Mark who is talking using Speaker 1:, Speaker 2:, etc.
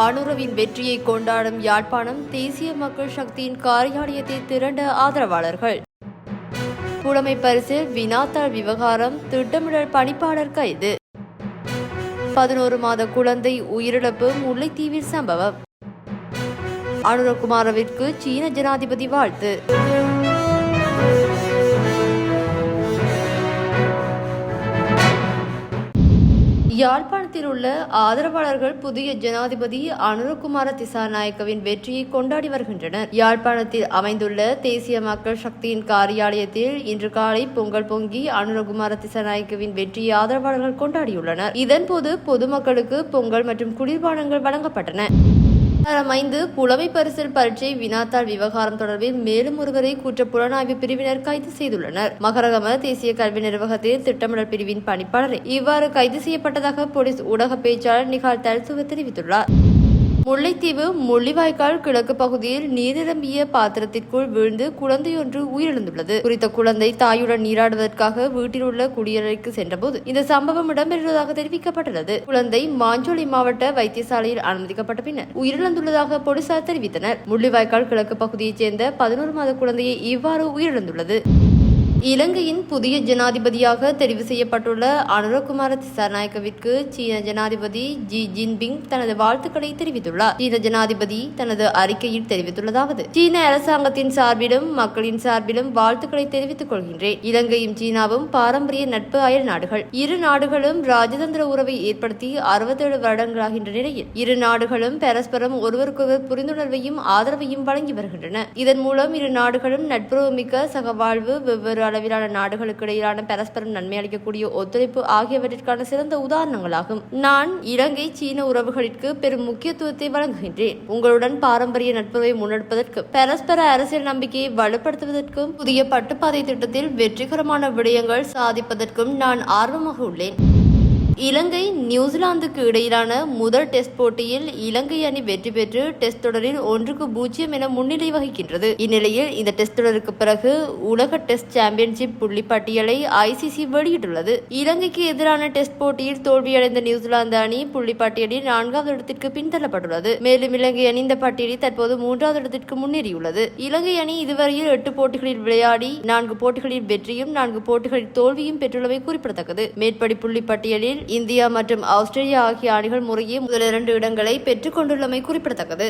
Speaker 1: அனுரவின் வெற்றியை கொண்டாடும் யாழ்ப்பாணம் தேசிய மக்கள் சக்தியின் காரியாலயத்தை திரண்ட ஆதரவாளர்கள். புலமை பரிசில் வினாத்தாள் விவகாரம் திட்டமிடல் பணிப்பாளர் கைது. 11 மாத குழந்தை உயிரிழப்பு முல்லைத்தீவில் சம்பவம். அனுரகுமாரவிற்கு சீன ஜனாதிபதி வாழ்த்து. யாழ்ப்பாணத்தில் உள்ள ஆதரவாளர்கள் புதிய ஜனாதிபதி அனுரகுமார திசாநாயக்கவின் வெற்றியை கொண்டாடி வருகின்றனர். யாழ்ப்பாணத்தில் அமைந்துள்ள தேசிய மக்கள் சக்தியின் காரியாலயத்தில் இன்று காலை பொங்கல் பொங்கி அனுரகுமார திசாநாயக்கவின் வெற்றியை ஆதரவாளர்கள் கொண்டாடியுள்ளனர். இதன்போது பொதுமக்களுக்கு பொங்கல் மற்றும் குளிர்பானங்கள் வழங்கப்பட்டன. 5 புலமை பரிசில் பரீட்சை வினாத்தாள் விவகாரம் தொடர்பில் மேலும் ஒருவரை குற்ற புலனாய்வு பிரிவினர் கைது செய்துள்ளனர். மகரகம தேசிய கல்வி நிர்வாகத்தில் திட்டமிடல் பிரிவின் பணிப்பாளரை இவ்வாறு கைது செய்யப்பட்டதாக போலீஸ் ஊடக பேச்சாளர் நிகால் தல்சுவ தெரிவித்துள்ளார். முல்லைத்தீவு முள்ளிவாய்க்கால் கிழக்கு பகுதியில் நீர் நிரம்பிய பாத்திரத்திற்குள் வீழ்ந்து குழந்தையொன்று உயிரிழந்துள்ளது. குறித்த குழந்தை தாயுடன் நீராடுவதற்காக வீட்டில் உள்ள குடியறைக்கு சென்றபோது இந்த சம்பவம் இடம்பெறுவதாக தெரிவிக்கப்பட்டுள்ளது. குழந்தை மாஞ்சோலை மாவட்ட வைத்தியசாலையில் அனுமதிக்கப்பட்ட பின்னர் உயிரிழந்துள்ளதாக போலீசார் தெரிவித்தனர். முள்ளிவாய்க்கால் கிழக்கு பகுதியைச் சேர்ந்த 11 மாத குழந்தையை இவ்வாறு உயிரிழந்துள்ளது. இலங்கையின் புதிய ஜனாதிபதியாக தெரிவு செய்யப்பட்டுள்ள அனுரகுமார திசாநாயக்கவிற்கு சீன ஜனாதிபதி ஜி ஜின்பிங் தனது வாழ்த்துக்களை தெரிவித்துள்ளார். சீன ஜனாதிபதி தனது அறிக்கையில் தெரிவித்துள்ளதாவது: சீன அரசாங்கத்தின் சார்பிலும் மக்களின் சார்பிலும் வாழ்த்துக்களை தெரிவித்துக் கொள்கின்றேன். இலங்கையும் சீனாவும் பாரம்பரிய நட்பு அயல் நாடுகள். இரு நாடுகளும் ராஜதந்திர உறவை ஏற்படுத்தி 67 வருடங்களாகின்ற நிலையில் இரு நாடுகளும் பரஸ்பரம் ஒருவருக்கொருவர் புரிந்துணர்வையும் ஆதரவையும் வழங்கி வருகின்றன. இதன் மூலம் இரு நாடுகளும் நட்புறவுமிக்க சகவாழ்வு, வெவ்வேறு அளவிலான நாடுகளுக்கு இடையிலான பரஸ்பரம் நன்மை அளிக்கக்கூடிய ஒத்துழைப்பு ஆகியவற்றிற்கான சிறந்த உதாரணங்களாகும். நான் இலங்கை சீன உறவுகளிற்கு பெரும் முக்கியத்துவத்தை வழங்குகின்றேன். உங்களுடன் பாரம்பரிய நட்புறவை முன்னெடுப்பதற்கும் பரஸ்பர அரசியல் நம்பிக்கையை வலுப்படுத்துவதற்கும் புதிய பட்டுப்பாதை திட்டத்தில் வெற்றிகரமான விடயங்கள் சாதிப்பதற்கும் நான் ஆர்வமாக உள்ளேன். இலங்கை நியூசிலாந்துக்கு இடையிலான முதல் டெஸ்ட் போட்டியில் இலங்கை அணி வெற்றி பெற்று டெஸ்ட் தொடரில் 1-0 என முன்னிலை வகிக்கின்றது. இந்நிலையில் இந்த டெஸ்ட் தொடருக்கு பிறகு உலக டெஸ்ட் சாம்பியன்ஷிப் புள்ளி பட்டியலை ICC வெளியிட்டுள்ளது. இலங்கைக்கு எதிரான டெஸ்ட் போட்டியில் தோல்வியடைந்த நியூசிலாந்து அணி புள்ளி பட்டியலில் 4வது இடத்திற்கு பின்தள்ளப்பட்டுள்ளது. மேலும் இலங்கை அணி இந்த பட்டியலில் தற்போது 3வது இடத்திற்கு முன்னேறியுள்ளது. இலங்கை அணி இதுவரையில் 8 போட்டிகளில் விளையாடி 4 போட்டிகளில் வெற்றியும் 4 போட்டிகளில் தோல்வியும் பெற்றுள்ளமை குறிப்பிடத்தக்கது. மேற்படி புள்ளி பட்டியலில் இந்தியா மற்றும் ஆஸ்திரேலியா ஆகிய அணிகள் முறையே முதல் 2 இடங்களை பெற்றுக் கொண்டுள்ளமை குறிப்பிடத்தக்கது.